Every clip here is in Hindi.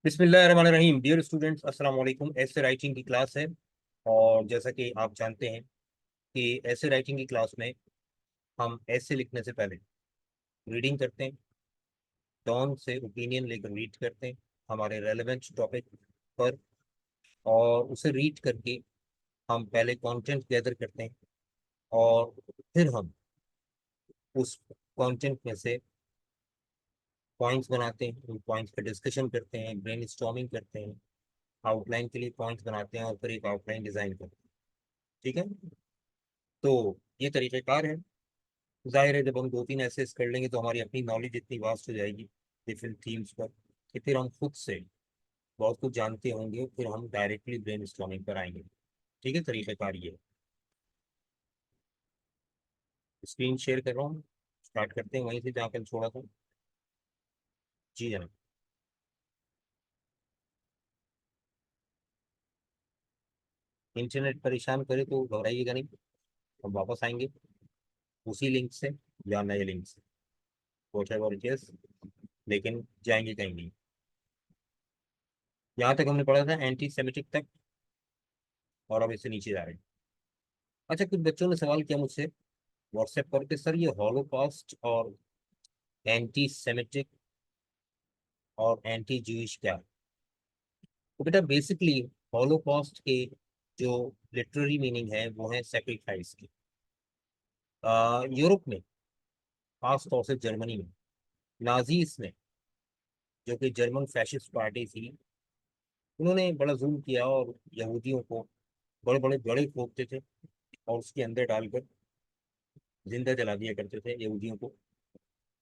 बिस्मिल्लाहिर्रहमानिर्रहीम। डियर स्टूडेंट्स, अस्सलाम वालेकुम। ऐसे राइटिंग की क्लास है। और जैसा कि आप जानते हैं कि ऐसे राइटिंग की क्लास में हम ऐसे लिखने से पहले रीडिंग करते हैं, डॉन से ओपिनियन लेकर रीड करते हैं हमारे रेलेवेंट टॉपिक पर, और उसे रीड करके हम पहले कंटेंट गैदर करते हैं और फिर हम उस कंटेंट में से पॉइंट्स बनाते हैं, उन पॉइंट्स पर डिस्कशन करते हैं, ब्रेनस्टॉर्मिंग करते हैं, आउटलाइन के लिए पॉइंट्स बनाते हैं और फिर एक आउटलाइन डिजाइन करते हैं। ठीक है, तो ये तरीक़ेकार है। जाहिर है जब हम दो तीन ऐसे कर लेंगे तो हमारी अपनी नॉलेज इतनी वास्ट हो जाएगी डिफरेंट थीम्स पर कि फिर हम खुद से बहुत कुछ जानते होंगे, फिर हम डायरेक्टली ब्रेन स्टॉर्मिंग पर आएंगे। ठीक है, तरीक़ेकार ये है। स्क्रीन शेयर कर रहा हूँ, स्टार्ट करते हैं वहीं से जहाँ पर छोड़ा था। जी जनाब। इंटरनेट परेशान करे तो घबराइएगा नहीं, हम वापस आएंगे उसी लिंक से या नए लिंक से, व्हाटएवर इट इज, लेकिन जाएंगे कहीं नहीं। यहाँ तक हमने पढ़ा था एंटी सेमिटिक तक, और अब इससे नीचे जा रहे हैं। अच्छा, कुछ बच्चों ने सवाल किया मुझसे व्हाट्सएप पर कि सर ये हॉलोकॉस्ट और एंटी सेमिटिक और एंटी जूइश क्या है। तो बेटा बेसिकली हॉलोकॉस्ट के जो लिटरेरी मीनिंग है वो है सेक्रीफाइस की। यूरोप में, खास तौर से जर्मनी में, नाजीज ने, जो कि जर्मन फैशिस्ट पार्टी थी, उन्होंने बड़ा जुल्म किया और यहूदियों को बड़े बड़े गड़े खोदते थे और उसके अंदर डालकर जिंदा जला दिया करते थे यहूदियों को,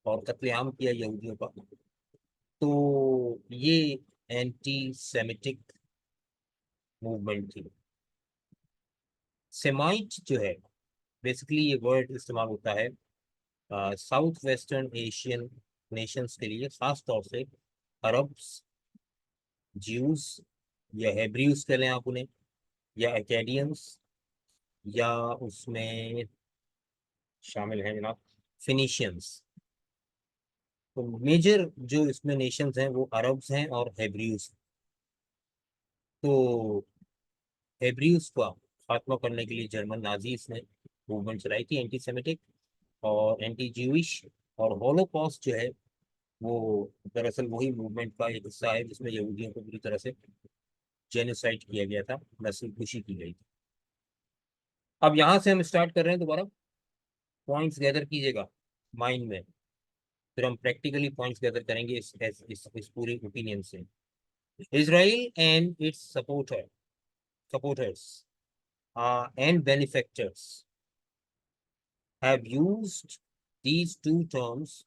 और कत्लेआम किया यहूदियों का। तो ये एंटी सेमिटिक मूवमेंट थी। सेमाइट जो है, बेसिकली ये वर्ड इस्तेमाल होता है साउथ वेस्टर्न एशियन नेशंस के लिए, खास तौर से अरब्स, ज्यूज, या हेब्रियूज कह लें आप उन्हें, या एकेडियंस, या उसमें शामिल हैं जनाब फिनिशियंस। तो मेजर जो इसमें नेशंस हैं वो अरब्स हैं और हेब्रियूज। तो हेब्रियूज का खात्मा करने के लिए जर्मन नाजीज ने मूवमेंट चलाई थी एंटी सेमिटिक और एंटी ज्यूइश। और हॉलोकॉस्ट जो है वो दरअसल वही मूवमेंट का एक हिस्सा है जिसमें यहूदियों को पूरी तरह से जेनोसाइड किया गया था, नस्ल खुशी की गई थी। अब यहाँ से हम स्टार्ट कर रहे हैं दोबारा। पॉइंट्स गैदर कीजिएगा माइंड में, फिर हम प्रैक्टिकली पॉइंट्स गैदर करेंगे इस पूरी ओपिनियन से। Israel and it's supporters and benefactors have used these two terms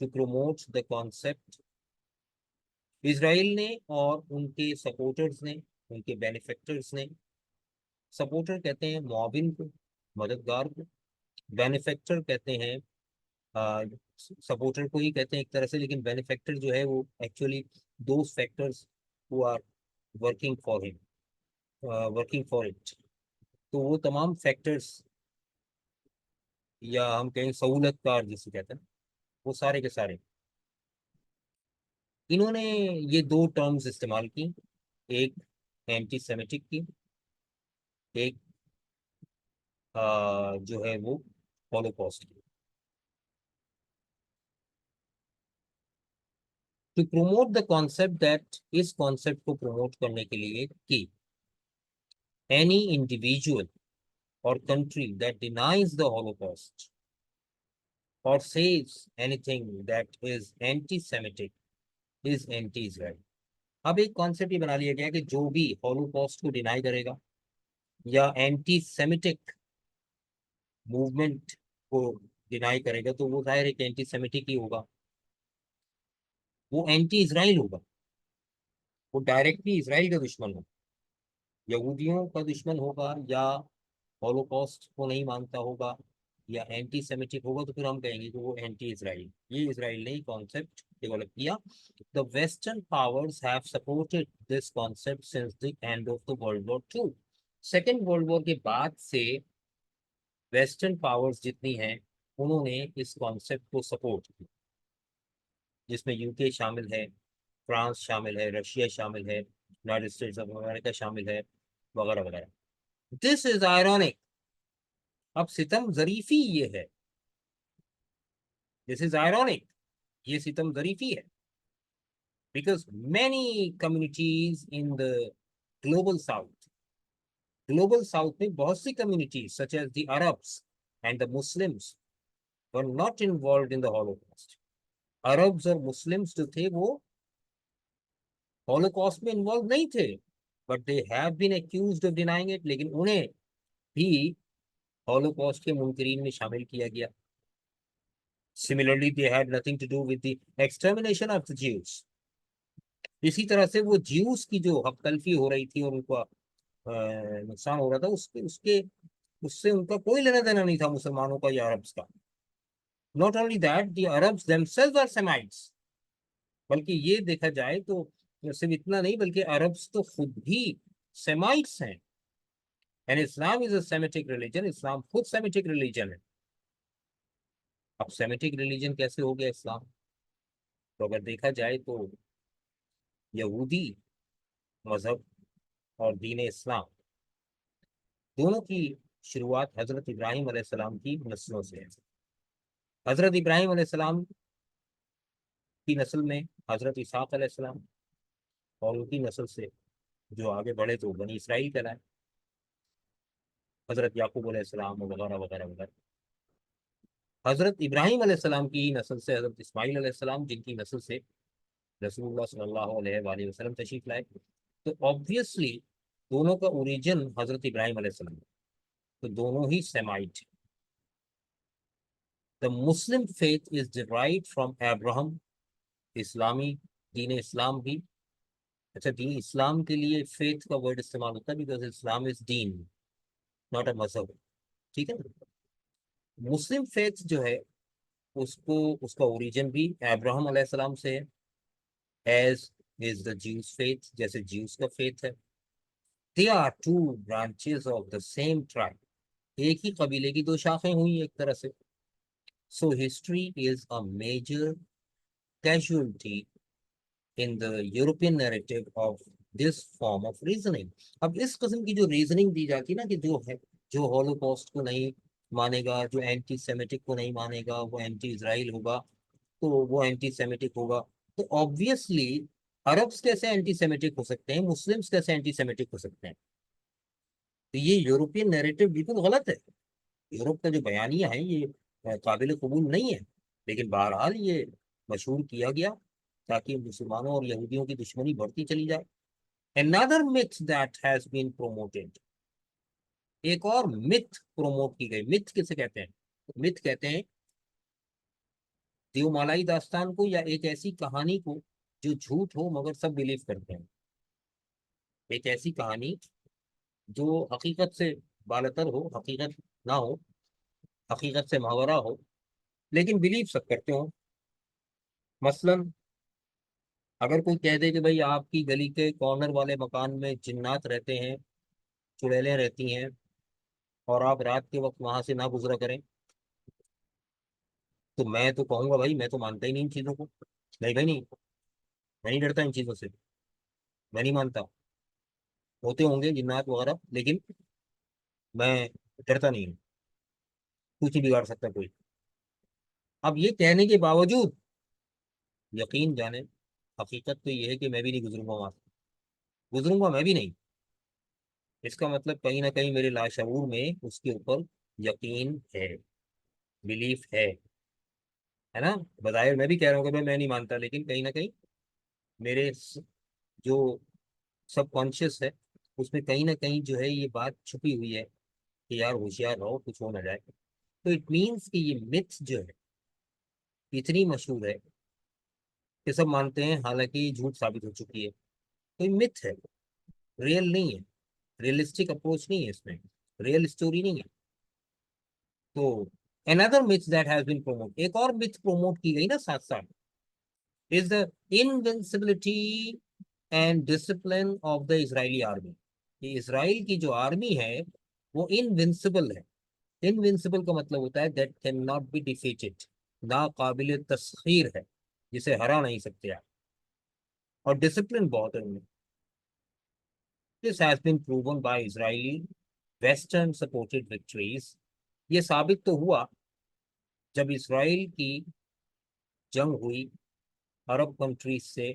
to promote the concept। Israel ने और उनके सपोर्टर्स ने, उनके बेनिफेक्टर्स ने, सपोर्टर कहते हैं मुआविन को, मददगार को, बेनिफेक्टर कहते हैं सपोर्टर को ही कहते हैं एक तरह से, लेकिन बेनिफेक्टर जो है वो actually those factors who are working for him, working for it. तो वो तमाम फैक्टर्स, या हम कहें सहूलतकार जिसे कहते हैं, वो सारे के सारे इन्होंने ये दो टर्म्स इस्तेमाल की। एक एंटी सेमेटिक की, एक जो है वो हॉलोकॉस्ट की, to promote the concept that, इस कॉन्सेप्ट को प्रमोट करने के लिए कि एनी इंडिविजुअल और country that denies the Holocaust और says anything that is anti semitic is anti Israel. अब एक कॉन्सेप्ट ये बना लिया गया कि जो भी हॉलोकॉस्ट को डिनाई करेगा या एंटी सेमिटिक मूवमेंट को डिनाई करेगा तो वो जाहिर है कि एंटी सेमिटिक ही होगा, वो एंटी इसराइल होगा, वो डायरेक्टली इसराइल का दुश्मन होगा, यहूदियों का दुश्मन होगा, या हॉलोकॉस्ट को नहीं मानता होगा, या एंटी सेमिटिक होगा, तो फिर हम कहेंगे कि वो एंटी इसराइल। ये इसराइल ने कॉन्सेप्ट डेवलप किया। The western powers have supported this concept since the end of the world war two. Second world war के बाद से वेस्टर्न पावर्स जितनी हैं उन्होंने इस कॉन्सेप्ट को सपोर्ट किया, जिसमें यूके शामिल है, फ्रांस शामिल है, रशिया शामिल है, यूनाइटेड स्टेट्स ऑफ अमेरिका शामिल है, वगैरह वगैरह। This is ironic. अब सितम जरीफी ये है, दिस इज आयरॉनिक, ये सितम जरीफी है, because many communities in the global south, global south में बहुत सी communities such as the Arabs and the Muslims were not involve in the Holocaust. Arabs और मुस्लिम्स जो थे वो हॉलोकॉस्ट में इन्वॉल्व नहीं थे, but they have been accused of denying it, लेकिन उन्हें भी हॉलोकॉस्ट के मुनकरीन में शामिल किया गया। Similarly they had nothing to do with the extermination of the Jews. इसी तरह से वो ज्यूज की जो हक तलफी हो रही थी और उनका नुकसान हो रहा था, उसके उसके उससे उनका कोई लेना देना नहीं था मुसलमानों का या अरब्स का। Not only that, the Arabs themselves are Semites, बल्कि ये देखा जाए तो सिर्फ इतना नहीं, बल्कि अरब्स तो खुद भी सेमाइट्स हैं। And Islam is a Semitic religion, इस्लाम खुद सेमेटिक रिलीजन है। अब सेमेटिक रिलीजन कैसे हो गया इस्लाम? तो अगर देखा जाए तो यहूदी मजहब और दीन इस्लाम दोनों की शुरुआत हजरत इब्राहिम अलैहिस्सलाम की नस्लों से है। हजरत इब्राहिम अलैहिस्सलाम की नस्ल में हजरत इसहाक अलैहिस्सलाम, और उनकी नस्ल से जो आगे बढ़े तो बनी इसराइल कहलाए, हजरत याकूब अलैहिस्सलाम वगैरह वगैरह वगैरह। हजरत इब्राहिम अलैहिस्सलाम की नस्ल से हजरत इस्माइल अलैहिस्सलाम, जिनकी नस्ल से रसूलुल्लाह सल्लल्लाहु अलैहि वसल्लम तशरीफ लाए। तो ऑब्वियसली दोनों का ओरिजिन हजरत इब्राहिम अलैहिस्सलाम, तो दोनों ही Semite. The Muslim faith is derived from Abraham. इस्लामी दीन इस्लाम भी, अच्छा दीन इस्लाम के लिए फेथ का वर्ड इस्तेमाल होता है because Islam is Deen, not a मजहब, ठीक है। मुस्लिम फेथ जो है उसको, उसका ओरिजिन भी अब्राहम अलैहिस्सलाम से है, as is the Jews faith, जैसे ज्यूस का फेथ है। They are two branches of the same tribe, एक ही कबीले की दो शाखें हुई एक तरह से। So history is a major casualty in the European narrative of this form of reasoning. अब इस किस्म की जो रीजनिंग दी जाती है ना, कि जो है, जो हॉलोकॉस्ट को नहीं मानेगा, जो एंटी सेमेटिक को नहीं मानेगा, वो एंटी इजराइल होगा, तो वो एंटी सेमेटिक होगा। तो ऑब्वियसली अरब्स कैसे एंटी सेमेटिक हो सकते हैं, मुस्लिम्स कैसे एंटी सेमेटिक हो सकते हैं? तो ये यूरोपियन नैरेटिव बिल्कुल गलत है। यूरोप का जो बयानिया है ये काबिल कबूल नहीं है, लेकिन बहरहाल ये मशहूर किया गया ताकि मुसलमानों और यहूदियों की दुश्मनी बढ़ती चली जाए। Another myth that has been promoted, एक और मिथ प्रोमोट की गई। मिथ किसे कहते हैं? मिथ कहते हैं देवमालाई दास्तान को, या एक ऐसी कहानी को जो झूठ हो मगर सब बिलीव करते हैं। एक ऐसी कहानी जो हकीकत से बालतर हो, हकीकत ना हो, हकीकत से मावरा हो, लेकिन बिलीव सब करते हो। मसलन अगर कोई कह दे कि भाई आपकी गली के कॉर्नर वाले मकान में जिन्नात रहते हैं, चुड़ैलें रहती हैं, और आप रात के वक्त वहां से ना गुजरा करें, तो मैं तो कहूंगा भाई मैं तो मानता ही नहीं इन चीजों को। नहीं भाई नहीं, मैं नहीं डरता इन चीजों से, मैं नहीं मानता। होते होंगे जिन्नात वगैरह, लेकिन मैं डरता नहीं हूँ, कुछ नहीं बिगाड़ सकता कोई। अब ये कहने के बावजूद यकीन जाने, हकीकत तो ये है कि मैं भी नहीं गुजरूंगा वहां से, गुजरूंगा मैं भी नहीं। इसका मतलब कहीं ना कहीं मेरे लाशऊर में उसके ऊपर यकीन है, बिलीफ है ना। बज़ाहिर मैं भी कह रहा हूँ कि भाई मैं नहीं मानता, लेकिन कहीं ना कहीं मेरे जो सबकॉन्शियस है उसमें कहीं ना कहीं जो है ये बात छुपी हुई है कि यार होशियार रहो कुछ हो ना जाए। तो इट मीन्स कि ये मिथ जो है इतनी मशहूर है कि सब मानते हैं, हालांकि ये झूठ साबित हो चुकी है। तो ये मिथ है, रियल नहीं है, रियलिस्टिक अप्रोच नहीं है इसमें, रियल स्टोरी नहीं है। तो another myth that has been promote, एक और मिथ प्रमोट की गई ना साथ साथ, is the invincibility and discipline of the Israeli army. कि इसराइल की जो आर्मी है वो इनविंसिबल है। इनविंसिबल का मतलब होता है that can not be defeated, ना काबिल तस्खीर है, जिसे हरा नहीं सकते आप। और डिसिप्लिन बहुत है उनमें। This has been proven by Israeli western supported victories. ये साबित तो हुआ जब इसराइल की जंग हुई अरब कंट्रीज से,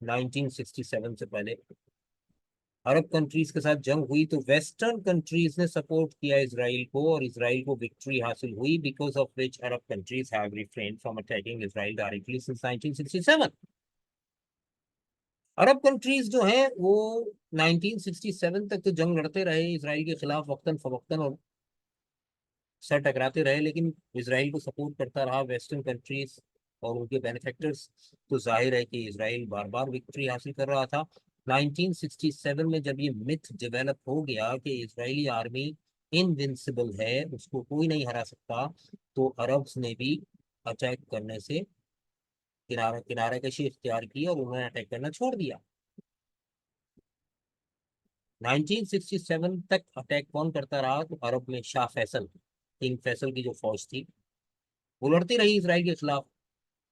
1967 से पहले अरब कंट्रीज के साथ जंग हुई, तो वेस्टर्न कंट्रीज ने सपोर्ट किया इसराइल को और इसराइल को विक्ट्री हासिल हुई, because of which Arab countries have refrained from attacking Israel directly since 1967। Arab countries जो हैं वो 1967 तक तो जंग लड़ते रहे इसराइल के खिलाफ वक्तन फवक्तन, और सर टकराते रहे, लेकिन इसराइल को सपोर्ट करता रहा वेस्टर्न कंट्रीज और उनके बेनिफैक्टर्स। तो जाहिर है कि इसराइल बार बार विक्ट्री हासिल कर रहा था। 1967 में जब ये मिथ डेवलप हो गया कि इसराइली आर्मी इनविंसिबल है, उसको कोई नहीं हरा सकता, तो अरब्स ने भी अटैक करने से किनारा किनारा कशी इख्तियार की और उन्होंने अटैक करना छोड़ दिया। 1967 तक अटैक कौन करता रहा? तो अरब में शाह फैसल, किंग फैसल की जो फौज थी वो लड़ती रही इसराइल के खिलाफ।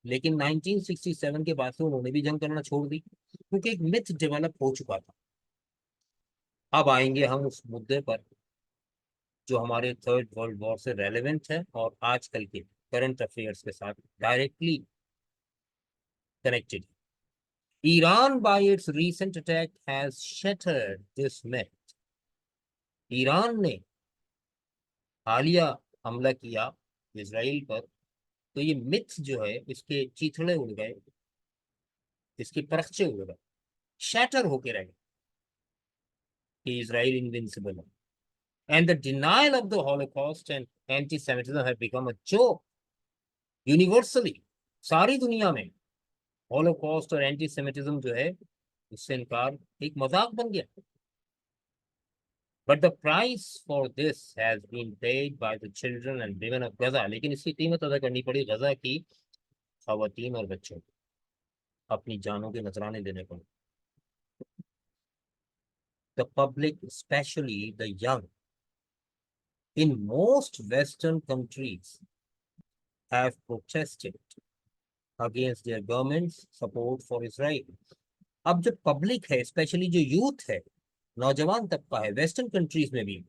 लेकिन 1967 के बाद से उन्होंने भी जंग करना छोड़ दी, क्योंकि एक मिथ डेवलप हो चुका था। अब आएंगे हम उस मुद्दे पर जो हमारे थर्ड वर्ल्ड वॉर से रेलेवेंट है और आजकल के करंट अफेयर्स के साथ directly connected. Iran bye it's recent attack has shattered this myth. Iran ने हालिया हमला किया इसराइल पर, तो ये मिथ जो है इसके चीथड़े उड़ गए, इसके परखचे उड़ गए, शैटर होके रह गए कि इसराइल इनविंसिबल है। And the denial of the Holocaust and anti-Semitism have become a joke universally। सारी दुनिया में हॉलोकॉस्ट और एंटी सेमिटिज्म जो है उससे इनकार एक मजाक बन गया। But the price for this has been paid by the children and women of Gaza. लेकिन इसकी कीमत अदा करनी पड़ी गजा की खवातीन और बच्चों को, अपनी जानों के नजराने देने पड़े। The public specially the young in most western countries have protested against their governments support for Israel. अब जो पब्लिक है, स्पेशली जो यूथ है, नौजवान तबका है वेस्टर्न कंट्रीज में भी,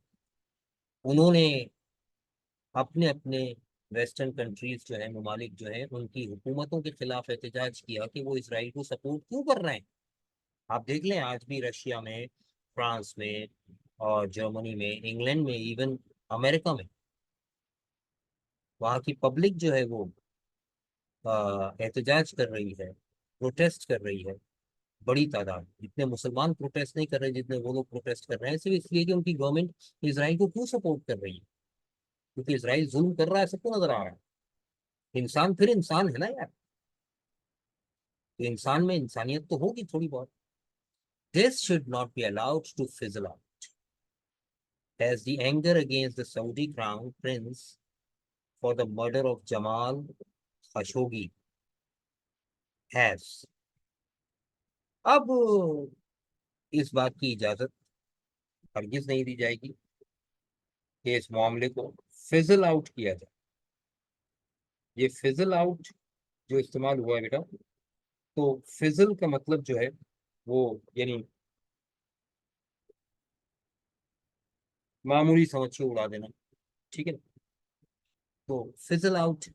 उन्होंने अपने अपने वेस्टर्न कंट्रीज जो है, ममालिक जो है, उनकी हुकूमतों के खिलाफ एहतजाज किया कि वो इसराइल को सपोर्ट क्यों कर रहे हैं। आप देख लें आज भी रशिया में, फ्रांस में और जर्मनी में, इंग्लैंड में, इवन अमेरिका में, वहाँ की पब्लिक जो है वो एहतजाज कर रही है, प्रोटेस्ट कर रही है। बड़ी तादाद, जितने मुसलमान प्रोटेस्ट नहीं कर रहे जितने वो लोग प्रोटेस्ट कर रहे हैं, सिर्फ इसलिए कि उनकी गवर्नमेंट इसराइल को क्यों सपोर्ट कर रही है, क्योंकि इसराइल जुल्म कर रहा है, सबको नजर आ रहा है। इंसान फिर इंसान है ना यार, तो इंसान में इंसानियत तो होगी थोड़ी बहुत। This should not be allowed to fizzle out as the anger against the Saudi crown prince for the murder of Jamal Khashoggi has। अब इस बात की इजाजत हरगिज नहीं दी जाएगी कि इस मामले को फिजल आउट किया जाए। ये फिजल आउट जो इस्तेमाल हुआ है बेटा, तो फिजल का मतलब जो है वो यानी मामूली समझ के उड़ा देना, ठीक है। तो फिजल आउट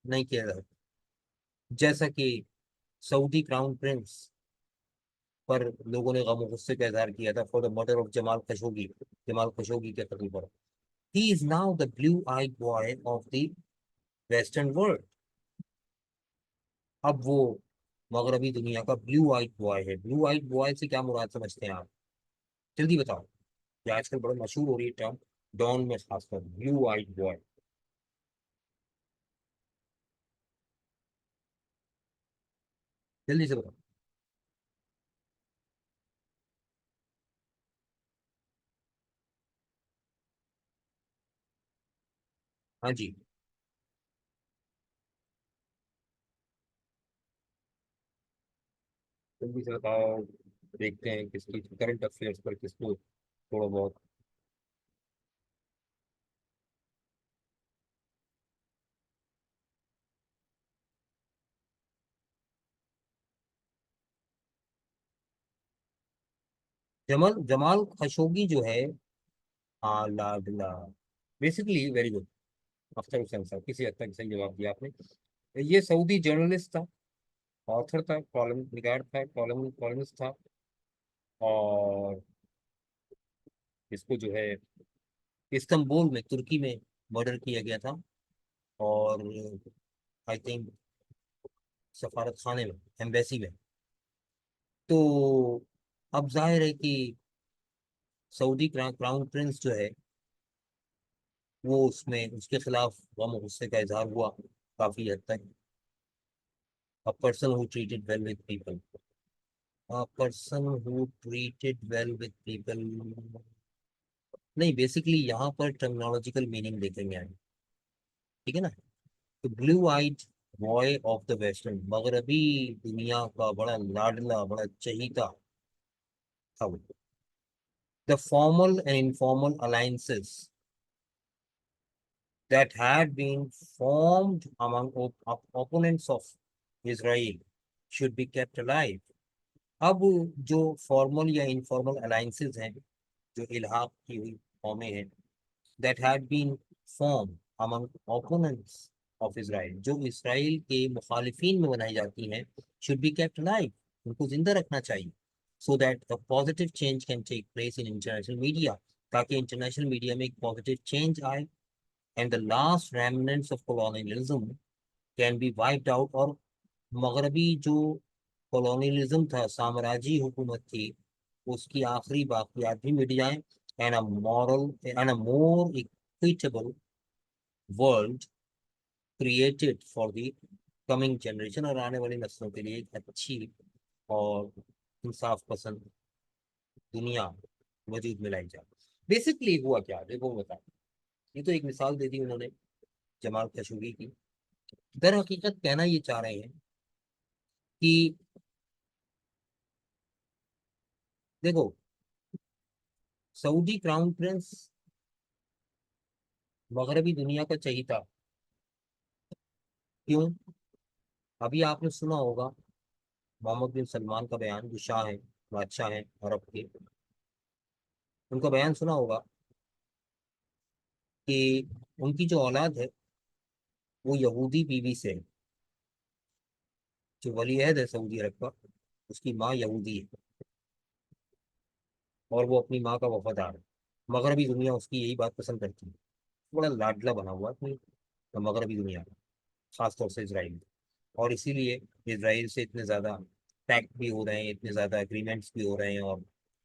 नहीं किया जाता, जैसा कि सऊदी क्राउन प्रिंस पर लोगों ने गम और गुस्से का इजहार किया था for the murder of Jamal Khashoggi, Jamal Khashoggi के कत्ल पर। He is now the blue eyed boy of the western world. अब वो मगरबी दुनिया का ब्लू आइट बॉय है। ब्लू आइट बॉय से क्या मुराद समझते हैं आप? जल्दी बताओ। ये आजकल बड़ा मशहूर हो रही है टर्म, डॉन में खासकर ब्लू आइट बॉय। जल्दी से बताओ। हाँ जी, जल्दी से बताओ। देखते हैं किसकी करंट अफेयर्स पर किसको थोड़ा बहुत। जमाल जमाल खशोगी जो है, हाँ लाडला, basically very good. Akhtar Hussain साहब, किसी हद तक सही जवाब दिया आपने। ये सऊदी जर्नलिस्ट था, ऑथर था, कॉलम निगार था, कॉलमिस्ट था। और इसको जो है इस्तांबुल में, तुर्की में मर्डर किया गया था। और आई थिंक सफारत खाने में, एम्बेसी में। तो अब जाहिर है कि सऊदी क्राउन प्रिंस जो है, वो उसमें उसके खिलाफ गम और गुस्से का इजहार हुआ काफी हद तक। A person who treated well with people. A person who treated well with people. नहीं, बेसिकली यहाँ पर टर्मिनोलॉजिकल मीनिंग देखेंगे हम, ठीक है ना। तो blue eyed boy of the western, मगरबी दुनिया का बड़ा लाडला, बड़ा चहीता था वो। The formal and informal alliances that had been formed among opponents of Israel should be kept alive. अब जो फॉर्मल या इनफॉर्मल अलायंसेस हैं, जो इल्हाक की हुई कौमें हैं, that had been form among opponents of Israel, जो इसराइल के मुखालिफिन में बनाई जाती हैं, शुड बी केप्ट लाइव, उनको जिंदा रखना चाहिए, so that a positive change can take place in international media, ताकि इंटरनेशनल मीडिया में एक पॉजिटिव चेंज आए, and the last remnants of colonialism can be wiped out, और मगरबी जो कॉलोनियलिज्म था, साम्राज्य हुकूमत थी, उसकी आखिरी बाकियात भी मिट जाएं, and a moral and a more equitable world created for the coming generation, और आने वाली नस्लों के लिए एक अच्छी और इंसाफ पसंद दुनिया वजूद में लाई जाए। बेसिकली हुआ क्या, देखो बता, ये तो एक मिसाल दे दी उन्होंने जमाल खशोगी की। दर हकीकत कहना ये चाह रहे हैं कि देखो, सऊदी क्राउन प्रिंस मगरबी दुनिया का चहीता क्यों? अभी आपने सुना होगा मोहम्मद बिन सलमान का बयान, जो शाह है, बादशाह है अरब के, उनका बयान सुना होगा कि उनकी जो औलाद है वो यहूदी बीवी से है। जो वली अहद है सऊदी अरब का, उसकी माँ यहूदी है, और वो अपनी माँ का वफादार है। मगरबी दुनिया उसकी यही बात पसंद करती है। बड़ा लाडला बना हुआ है अपनी मगरबी दुनिया का, खासतौर से इसराइल। और इसीलिए इसराइल से इतने ज़्यादा पैक्ट भी हो रहे हैं, इतने ज़्यादा एग्रीमेंट्स भी हो रहे हैं, और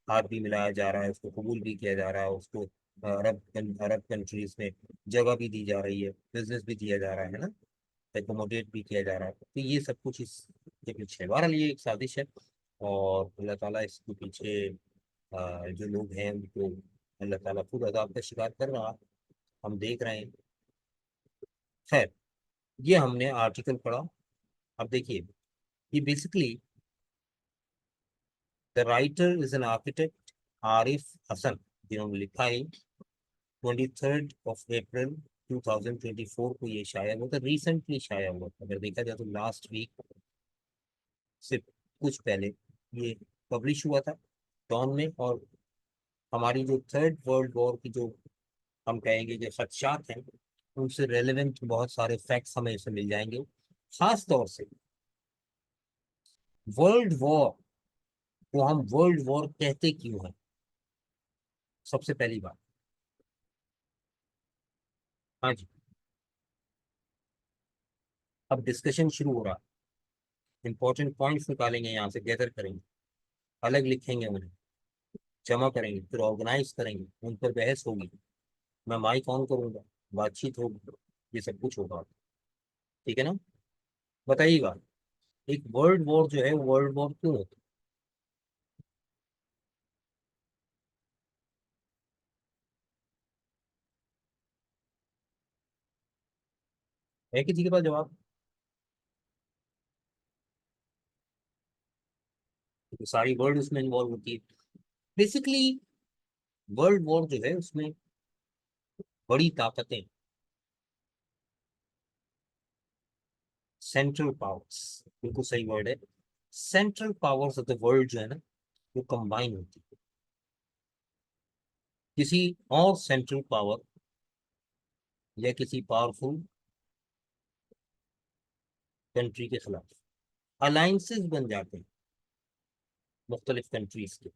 हाथ भी मिलाया जा रहा है, उसको कबूल भी किया जा रहा है, उसको अरब कंट्रीज में जगह भी दी जा रही है, बिजनेस भी दिया जा रहा है ना, एकोमोडेट भी किया जा रहा है। तो ये सब कुछ इसके पीछे है। बहरहाल ये एक साजिश है, और अल्लाह ताला इसके पीछे जो लोग हैं उनको अल्लाह ताला खुद अजाब का शिकार कर रहा है, हम देख रहे हैं। खैर, ये हमने आर्टिकल पढ़ा। अब देखिए, ये basically the writer is an architect Arif Hasan, जिन्होंने लिखा है। 23 अप्रैल 2024 को ये शाया हुआ था, रिसेंटली शाया हुआ था, अगर देखा जाए तो लास्ट वीक से कुछ पहले ये पब्लिश हुआ था डॉन में। और हमारी जो थर्ड वर्ल्ड वॉर की जो हम कहेंगे कि खदशात हैं, उनसे रेलेवेंट बहुत सारे फैक्ट्स हमें इसमें मिल जाएंगे। खास तौर से वर्ल्ड वॉर को हम वर्ल्ड वॉर कहते क्यों हैं, सबसे पहली बात। हाँ जी, अब डिस्कशन शुरू हो रहा है, इंपॉर्टेंट पॉइंट्स निकालेंगे, यहाँ से गैदर करेंगे, अलग लिखेंगे, उन्हें जमा करेंगे, फिर ऑर्गेनाइज करेंगे, उन पर बहस होगी, मैं माइक ऑन करूंगा, बातचीत होगी, ये सब कुछ होगा। ठीक है ना? बताइएगा, एक वर्ल्ड वॉर जो है, वर्ल्ड वॉर क्यों होता है? किसी के पास जवाब? तो सारी वर्ल्ड उसमें इन्वॉल्व होती है। बेसिकली वर्ल्ड वॉर जो है, उसमें बड़ी ताकतें, सेंट्रल पावर्स, बिल्कुल सही वर्ड है, central powers of the world जो है ना, वो कंबाइन होती है। किसी और सेंट्रल पावर या किसी पावरफुल कंट्री के खिलाफ अलायंसेस बन जाते हैं मुख्तलिफ कंट्रीज के,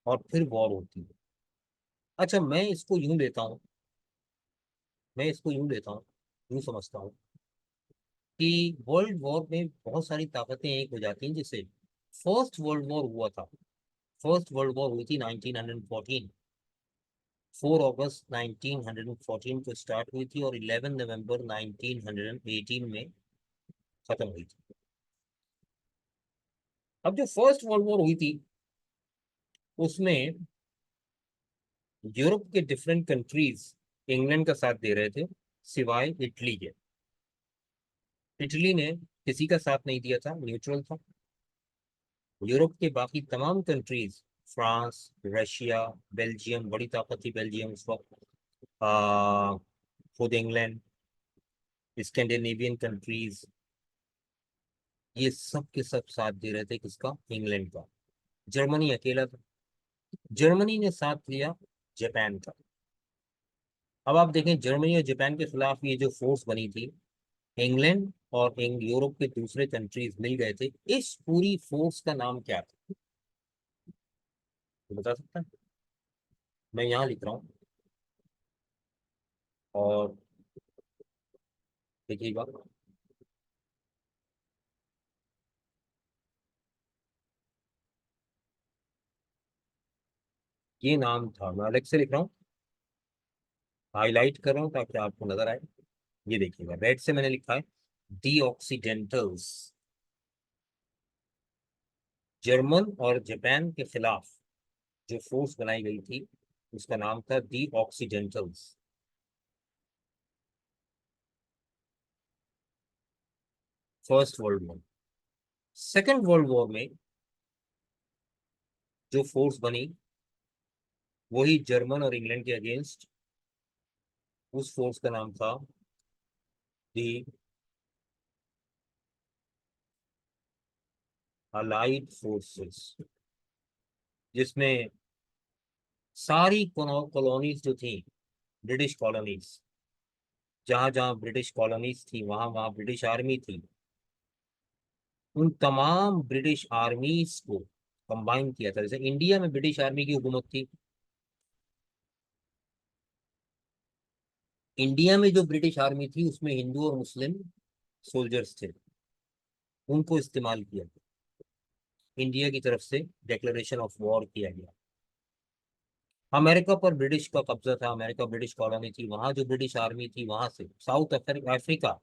और फिर वॉर होती है। अच्छा, मैं इसको यूं लेता हूँ, यूं समझता हूँ कि वर्ल्ड वॉर में बहुत सारी ताकतें एक हो जाती हैं। जैसे फर्स्ट वर्ल्ड वॉर हुआ था, फर्स्ट वर्ल्ड वॉर हुई थी 1914, 4 अगस्त 1914 को स्टार्ट हुई थी और 11 नवंबर 1918 में खत्म हुई थी। अब जो फर्स्ट वर्ल्ड वॉर हुई थी उसमें यूरोप के डिफरेंट कंट्रीज इंग्लैंड का साथ दे रहे थे, सिवाय इटली के। इटली ने किसी का साथ नहीं दिया था, न्यूट्रल था। यूरोप के बाकी तमाम कंट्रीज, फ्रांस, रशिया, बेल्जियम, बड़ी ताकत थी बेल्जियम उस वक्त, खुद इंग्लैंड, स्कैंडिनेवियन कंट्रीज, ये सब के सब साथ दे रहे थे किसका? इंग्लैंड का। जर्मनी अकेला था, जर्मनी ने साथ दिया जापान का। अब आप देखें, जर्मनी और जापान के खिलाफ ये जो फोर्स बनी थी, इंग्लैंड और यूरोप के दूसरे कंट्रीज मिल गए थे। इस पूरी फोर्स का नाम क्या था? तो बता सकता है? मैं यहाँ लिख रहा हूँ, और देखिएगा, ये नाम था, मैं अलग से लिख रहा हूँ, हाईलाइट कर रहा हूँ ताकि आपको नजर आए। ये देखिएगा, रेड से मैंने लिखा है डी ऑक्सीडेंटल्स। जर्मन और जापान के खिलाफ जो फोर्स बनाई गई थी उसका नाम था the Occidentals. First World War. Second world War में जो फोर्स बनी वही जर्मन और इंग्लैंड के अगेंस्ट, उस फोर्स का नाम था दी अलाइड फोर्सेस, जिसमें सारी कॉलोनीज जो थी, ब्रिटिश कॉलोनीज, जहां जहां ब्रिटिश कॉलोनीज थी वहां वहां ब्रिटिश आर्मी थी, उन तमाम ब्रिटिश आर्मीज को कंबाइन किया था। जैसे इंडिया में ब्रिटिश आर्मी की हुकूमत थी, इंडिया में जो ब्रिटिश आर्मी थी उसमें हिंदू और मुस्लिम सोल्जर्स थे, उनको इस्तेमाल किया गया। इंडिया की तरफ से डिक्लेरेशन ऑफ वॉर किया गया। अमेरिका पर ब्रिटिश का कब्जा था, अमेरिका ब्रिटिश कॉलोनी थी, वहां जो ब्रिटिश आर्मी थी वहां से, अफ्रीका,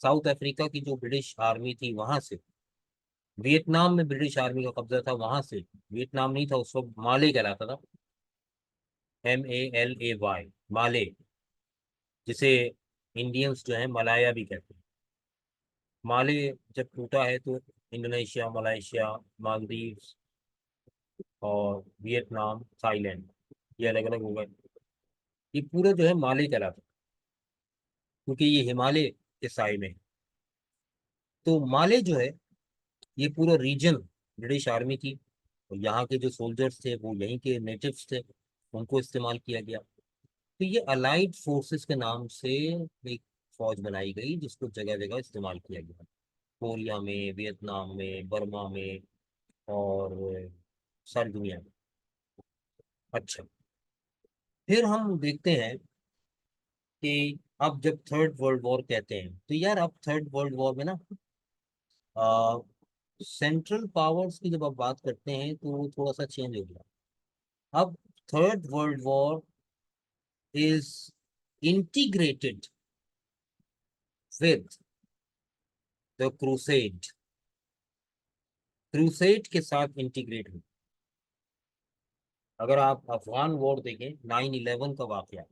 साउथ अफ्रीका की जो ब्रिटिश आर्मी थी वहां से, वियतनाम में ब्रिटिश आर्मी का कब्जा था वहां से, वियतनाम नहीं था उस वक्त, माले कहलाता था, MALAY, माले, जिसे इंडियंस जो है मलाया भी कहते हैं। माले जब टूटा है तो इंडोनेशिया, मलेशिया, मालदीव्स और वियतनाम, थाईलैंड, ये अलग अलग हो गए। ये पूरा जो है माले कहलाता है, क्योंकि ये हिमालय के साए में है। तो माले जो है, ये पूरा रीजन ब्रिटिश आर्मी की, और यहाँ के जो सोल्जर्स थे वो यहीं के नेटिव्स थे, उनको इस्तेमाल किया गया। तो ये अलाइड फोर्सेस के नाम से एक फौज बनाई गई जिसको जगह जगह इस्तेमाल किया गया, कोरिया में, वियतनाम में, बर्मा में, और सारी दुनिया में। अच्छा, फिर हम देखते हैं कि अब जब थर्ड वर्ल्ड वॉर कहते हैं तो यार, अब थर्ड वर्ल्ड वॉर में ना सेंट्रल पावर्स की जब आप बात करते हैं तो वो थोड़ा सा चेंज हो गया। अब third world war is integrated with the crusade, crusade के साथ इंटीग्रेट हुई। अगर आप अफगान वॉर देखें, 9/11 का वाकया,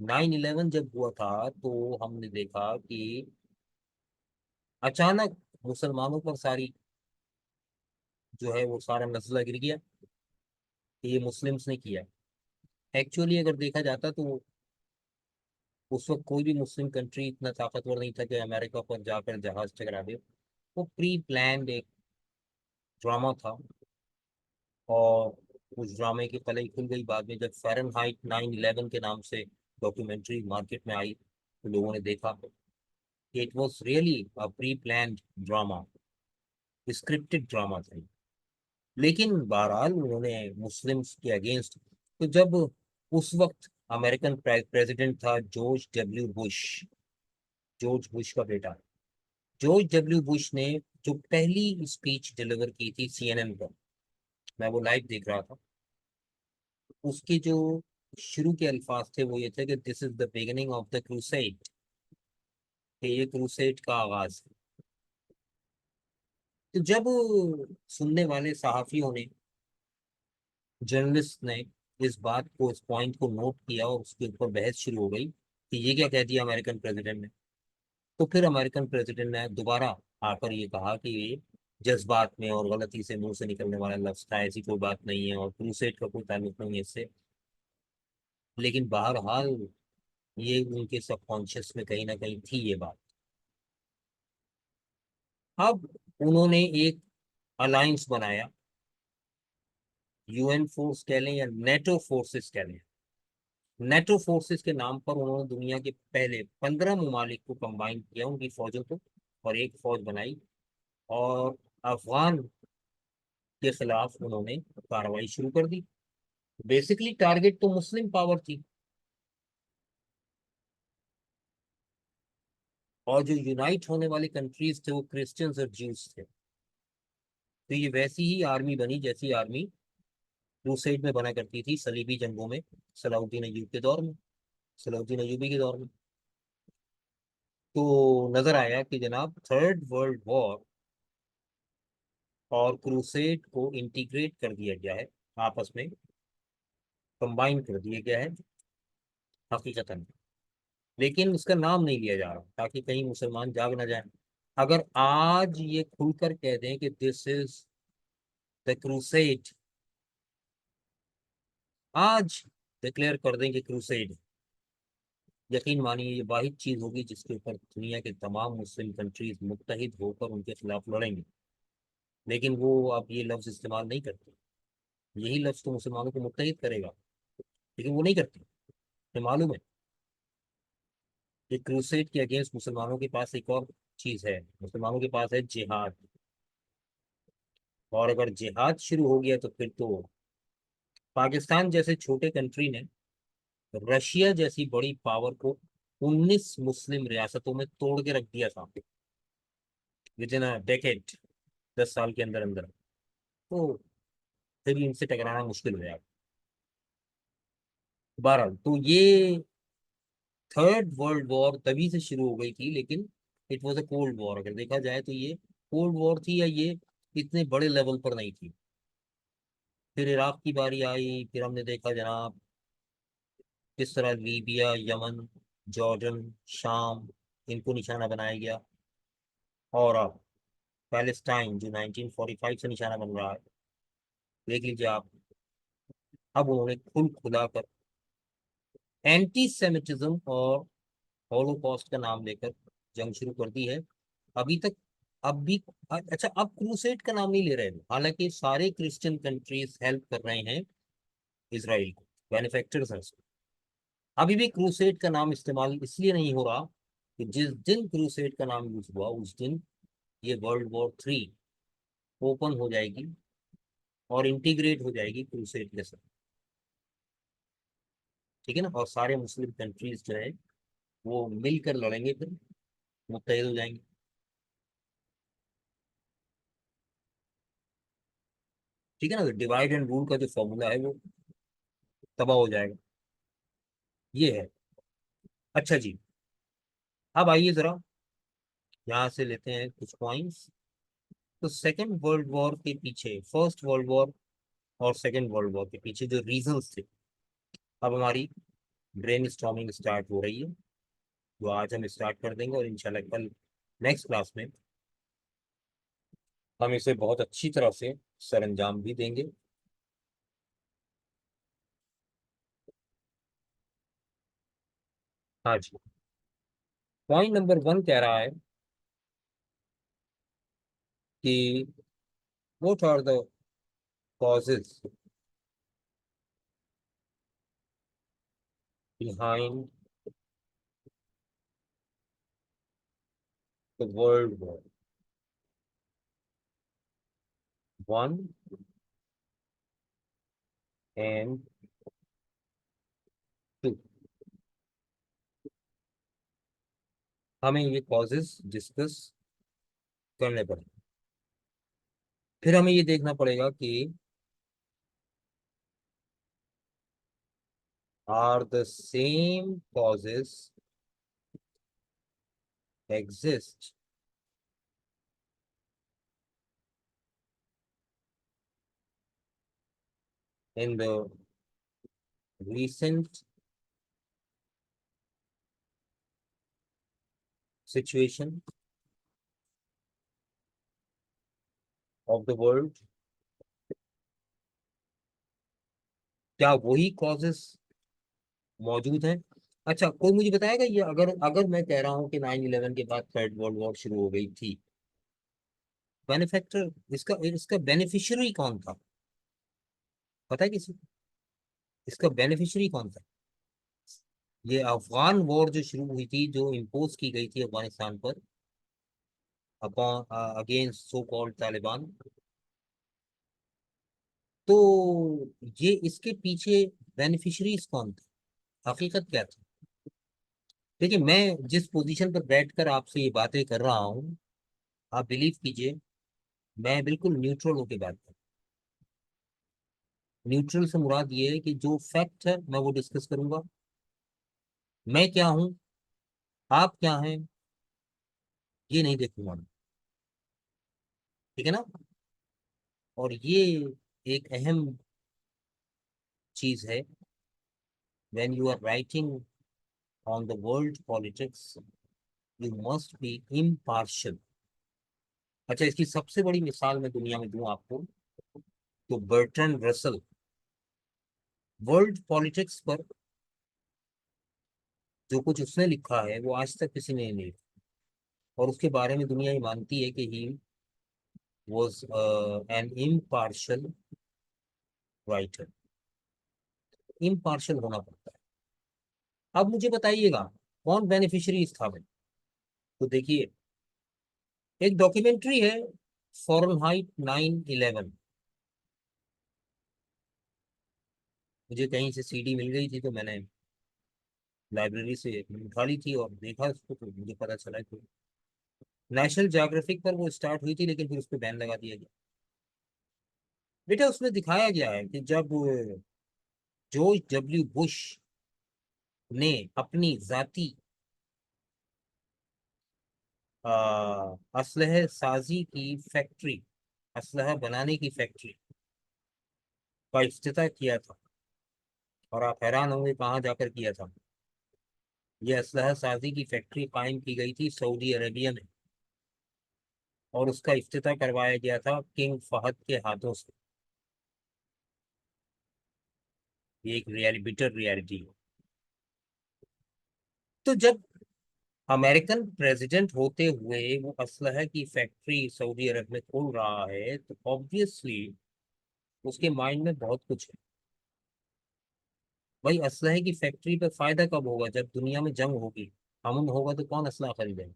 9/11 जब हुआ था तो हमने देखा कि अचानक मुसलमानों पर सारी जो है वो सारा मसला गिर गया कि ये मुस्लिम्स ने किया। एक्चुअली अगर देखा जाता तो उस वक्त कोई भी मुस्लिम कंट्री इतना ताकतवर नहीं था कि अमेरिका पर जाकर जहाज टकरा दे। वो प्री प्लान्ड एक ड्रामा था, और उस ड्रामे की कलई खुल गई बाद में, जब फ़ारेनहाइट 9/11 के नाम से डॉक्यूमेंट्री मार्केट में आई तो लोगों ने देखा it was really a pre planned drama, scripted drama था। लेकिन बहरहाल उन्होंने मुस्लिम्स के अगेंस्ट, तो जब उस वक्त अमेरिकन प्रेसिडेंट था जॉर्ज बुश का बेटा, जॉर्ज डब्ल्यू बुश ने जो पहली स्पीच डिलीवर की थी CNN पर, मैं वो लाइव देख रहा था, उसके जो शुरू के अल्फाज थे वो ये थे कि this is the beginning of the crusade, कि ये क्रूसेड का आगाज है। तो जब सुनने वाले सहाफियों ने, जर्नलिस्ट ने इस बात को, इस पॉइंट को नोट किया और उसके ऊपर बहस शुरू हो गई कि ये क्या कह दिया अमेरिकन प्रेसिडेंट ने, तो फिर अमेरिकन प्रेसिडेंट ने दोबारा आकर ये कहा कि ये जज्बात में और गलती से मुंह से निकलने वाला लफ्ज था, ऐसी कोई बात नहीं है और क्रूसेड का कोई ताल्लुक नहीं है इससे। लेकिन बहरहाल ये उनके सबकॉन्शियस में कहीं ना कहीं थी ये बात। अब उन्होंने एक अलायंस बनाया, UN फोर्स कह लें या नेटो फोर्सेस कह लें। नेटो फोर्सेस के नाम पर उन्होंने दुनिया के पहले 15 ममालिक को कंबाइन किया, उनकी फौजों को, और एक फौज बनाई, और अफगान के खिलाफ उन्होंने कार्रवाई शुरू कर दी। बेसिकली टारगेट तो मुस्लिम पावर थी, और जो यूनाइट होने वाले कंट्रीज थे वो क्रिश्चियंस और ज्यूस थे। तो ये वैसी ही आर्मी बनी जैसी आर्मी क्रूसेड में बना करती थी सलीबी जंगों में, सलाउद्दीन अय्यूब के दौर में, सलाउद्दीन अय्यूबी के दौर में। तो नजर आया कि जनाब थर्ड वर्ल्ड वॉर और क्रूसेड को इंटीग्रेट कर दिया गया है, आपस में कंबाइन कर दिया गया है हकीकतन। लेकिन उसका नाम नहीं लिया जा रहा ताकि कहीं मुसलमान जाग ना जाए। अगर आज ये खुलकर कह दें कि दिस इज द क्रूसेड, आज डिक्लेयर कर दें कि क्रूसेड, यकीन मानिए ये वाहिद चीज होगी जिसके ऊपर दुनिया के तमाम मुस्लिम कंट्रीज मुत्तहिद होकर उनके खिलाफ लड़ेंगे। लेकिन वो अब ये लफ्ज इस्तेमाल नहीं करते। यही लफ्ज तो मुसलमानों को मुत्तहिद करेगा, लेकिन वो नहीं करते। हमें मालूम है कि क्रूसेड के अगेंस्ट मुसलमानों के पास एक और चीज है, मुसलमानों के पास है जिहाद। और अगर जिहाद शुरू हो गया तो फिर तो पाकिस्तान जैसे छोटे कंट्री ने रशिया जैसी बड़ी पावर को 19 मुस्लिम रियासतों में तोड़ के रख दिया था विद इन अ डेकेड, 10 साल के अंदर अंदर। तो फिर इनसे टकराना मुश्किल हो जाएगा। बहरहाल तो ये थर्ड वर्ल्ड वॉर तभी से शुरू हो गई थी, लेकिन it was a cold war. अगर देखा जाए तो ये कोल्ड वॉर थी, या ये इतने बड़े लेवल पर नहीं थी। फिर इराक की बारी आई, फिर हमने देखा जनाब किस तरह लीबिया, यमन, जॉर्डन, शाम, इनको निशाना बनाया गया। और अब पैलेस्टाइन जो 1945 से निशाना बन रहा है, देख लीजिए आप। अब उन्होंने खुल खुला कर एंटी सेमिटिज्म और हॉलोकॉस्ट का नाम लेकर जंग शुरू कर दी है। अभी तक, अब भी, अच्छा अब क्रूसेड का नाम नहीं ले रहे हैं, हालांकि सारे क्रिश्चियन कंट्रीज हेल्प कर रहे हैं इसराइल को, बेनिफैक्टर्स हैं उसके। अभी भी क्रूसेड का नाम इस्तेमाल इसलिए नहीं हो रहा कि जिस दिन क्रूसेड का नाम यूज हुआ उस दिन ये वर्ल्ड वॉर 3 ओपन हो जाएगी और इंटीग्रेट हो जाएगी क्रूसेड के साथ। ठीक है ना, और सारे मुस्लिम कंट्रीज जो है वो मिलकर लड़ेंगे, फिर मुत्तहिद हो जाएंगे। ठीक है ना, डिवाइड एंड रूल का जो फॉर्मूला है वो तबाह हो जाएगा। ये है। अच्छा जी, अब आइए जरा यहाँ से लेते हैं कुछ पॉइंट्स। तो सेकेंड वर्ल्ड वॉर के पीछे, फर्स्ट वर्ल्ड वॉर और सेकेंड वर्ल्ड वॉर के पीछे जो रीजंस थे, अब हमारी ब्रेन स्टॉर्मिंग स्टार्ट हो रही है, जो आज हम स्टार्ट कर देंगे, और इंशाल्लाह कल नेक्स्ट क्लास में हम इसे बहुत अच्छी तरह से सर अंजाम भी देंगे। हाँ जी। पॉइंट नंबर 1 कह रहा है कि what are the causes behind the World War One and two. हमें ये कॉजेस डिस्कस करने पड़ेंगे। फिर हमें ये देखना पड़ेगा कि are the same causes exist in the recent situation of the world। क्या वही कॉजेस मौजूद हैं? अच्छा, कोई मुझे बताएगा ये, अगर अगर मैं कह रहा हूँ कि 9/11 के बाद थर्ड वर्ल्ड वॉर शुरू हो गई थी, बेनिफैक्टर, इसका इसका बेनिफिशियरी कौन था? पता है किसी को? इसका बेनिफिशियरी कौन था? ये अफगान वॉर जो शुरू हुई थी, जो इम्पोज की गई थी अफगानिस्तान पर upon against so called Taliban, तो ये इसके पीछे बेनिफिशरीज कौन थे? हकीकत क्या थी? देखिए, मैं जिस पोजीशन पर बैठकर आपसे ये बातें कर रहा हूँ, आप बिलीव कीजिए, मैं बिल्कुल न्यूट्रल होके बात कर। न्यूट्रल से मुराद ये है कि जो फैक्ट है मैं वो डिस्कस करूंगा। मैं क्या हूँ, आप क्या हैं, ये नहीं देखूंगा मैं। ठीक है ना? और ये एक अहम चीज है। When you are writing on the world politics, you must be impartial. अच्छा, इसकी सबसे बड़ी मिसाल मैं दुनिया में दूं आपको, तो बर्ट्रैंड रसल वर्ल्ड पॉलिटिक्स पर जो कुछ उसने लिखा है वो आज तक किसी ने नहीं लिखा। और उसके बारे में दुनिया ये मानती है कि he was an impartial writer. Impartial होना पड़ता है। अब मुझे बताइएगा, कौन बेनिफिशियरी था भाई? तो देखिए, एक डॉक्यूमेंट्री है, फॉरेनहाइट 9/11। मुझे कहीं से सीडी मिल गई थी, तो मैंने लाइब्रेरी से उठा ली थी और देखा उसको, तो मुझे पता चला कि नेशनल ज्योग्राफिक पर वो स्टार्ट हुई थी, लेकिन फिर उस पर बैन लगा दिया गया। बेटा, उसमें दिखाया गया है कि जब जॉर्ज डब्ल्यू बुश ने अपनी जाती असलहे साजी की फैक्ट्री, असलहा बनाने की फैक्ट्री का इफ्तिताह किया था। और आप हैरान होंगे कहाँ जाकर किया था। यह असलहा साजी की फैक्ट्री कायम की गई थी सऊदी अरेबिया में, और उसका इफ्तिताह करवाया गया था किंग फहद के हाथों से। ये एक बिटर रियलिटी है। तो जब अमेरिकन प्रेसिडेंट होते हुए वो असलहा की फैक्ट्री सऊदी अरब में खोल रहा है, तो ऑब्वियसली उसके माइंड में बहुत कुछ है। भाई, असलहे की फैक्ट्री पे फायदा कब होगा? जब दुनिया में जंग होगी, अमन होगा, तो कौन असला खरीदेगा?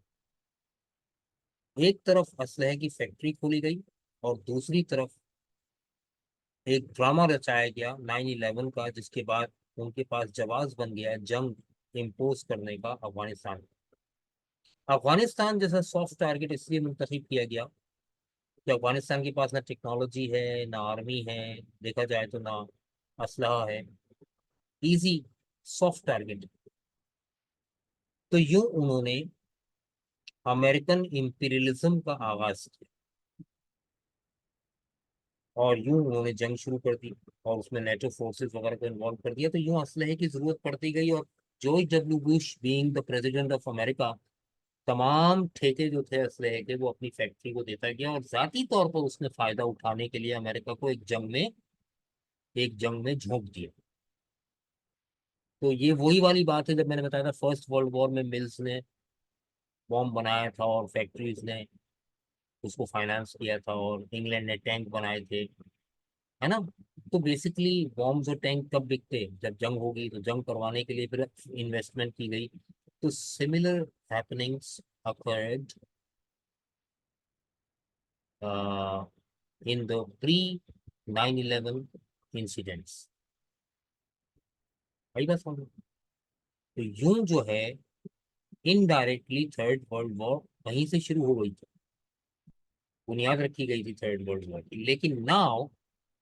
एक तरफ असलहे की फैक्ट्री खोली गई, और दूसरी तरफ एक ड्रामा रचाया गया 9/11 का, जिसके बाद उनके पास जवाब बन गया जंग इम्पोज करने का अफगानिस्तान। अफगानिस्तान जैसा सॉफ्ट टारगेट इसलिए मुंतखब किया गया कि अफगानिस्तान के पास ना टेक्नोलॉजी है, ना आर्मी है, देखा जाए तो ना असलहा है। Easy, soft target. तो यूं उन्होंने अमेरिकन इंपीरियलिज्म का आगाज किया, और यूं उन्होंने जंग शुरू कर दी, और उसमें नेटो फोर्सेस वगैरह को इन्वॉल्व कर दिया। तो यूं असलहे की जरूरत पड़ती गई, और George W Bush being the president of America, तमाम ठेके जो थे असलहे के वो अपनी फैक्ट्री को देता गया, और जाती तौर पर उसने फायदा उठाने के लिए अमेरिका को एक जंग में झोंक दिया। तो ये वही वाली बात है, जब मैंने बताया था फर्स्ट वर्ल्ड वॉर में मिल्स ने बॉम्ब बनाया था, और फैक्ट्रीज ने उसको फाइनेंस किया था, और इंग्लैंड ने टैंक बनाए थे। है ना। तो बेसिकली बॉम्ब्स और टैंक कब बिकते, जब जंग होगी, तो जंग करवाने के लिए फिर इन्वेस्टमेंट की गई। तो similar happenings occurred in the pre 9/11 incidents. आई बात समझ। तो यूं जो है इनडायरेक्टली थर्ड वर्ल्ड वॉर वहीं से शुरू हो गई थी, बुनियाद रखी गई थी थर्ड वर्ल्ड वॉर की। लेकिन now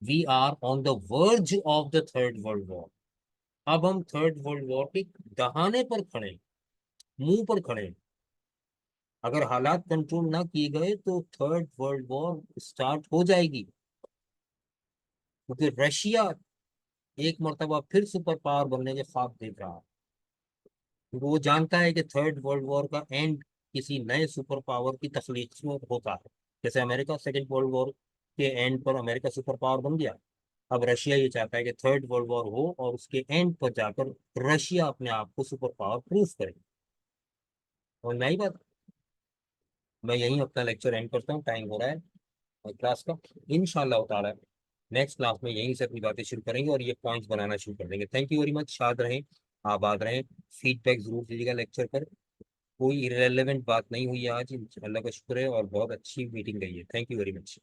we are on the verge of the third world war. अब हम थर्ड वर्ल्ड वॉर के दहाने पर खड़े हैं, मुंह पर खड़े हैं। अगर हालात कंट्रोल ना किए गए तो थर्ड वर्ल्ड वॉर स्टार्ट हो जाएगी, क्योंकि रशिया एक मर्तबा फिर सुपर पावर बनने के ख्वाब देख रहा है। क्योंकि वो जानता है कि थर्ड वर्ल्ड वॉर का एंड किसी नए सुपर पावर की तख्लीक में होता है। जैसे अमेरिका सेकेंड वर्ल्ड वॉर के एंड पर अमेरिका सुपर पावर बन गया, अब रशिया ये चाहता है कि थर्ड वर्ल्ड वॉर हो और उसके एंड पर जाकर रशिया अपने आप को सुपर पावर प्रूफ करे। और नई बात, मैं यहीं अपना लेक्चर एंड करता हूँ, टाइम हो रहा है क्लास का। इंशाल्लाह ताला नेक्स्ट क्लास में यहीं से अपनी बातें शुरू करेंगे और ये पॉइंट्स बनाना शुरू कर देंगे। Thank you very much. शाद रहें, आबाद रहें। फीडबैक जरूर दीजिएगा लेक्चर पर। कोई इरेलीवेंट बात नहीं हुई है आज, अल्लाह का शुक्र है, और बहुत अच्छी मीटिंग गई है। Thank you very much.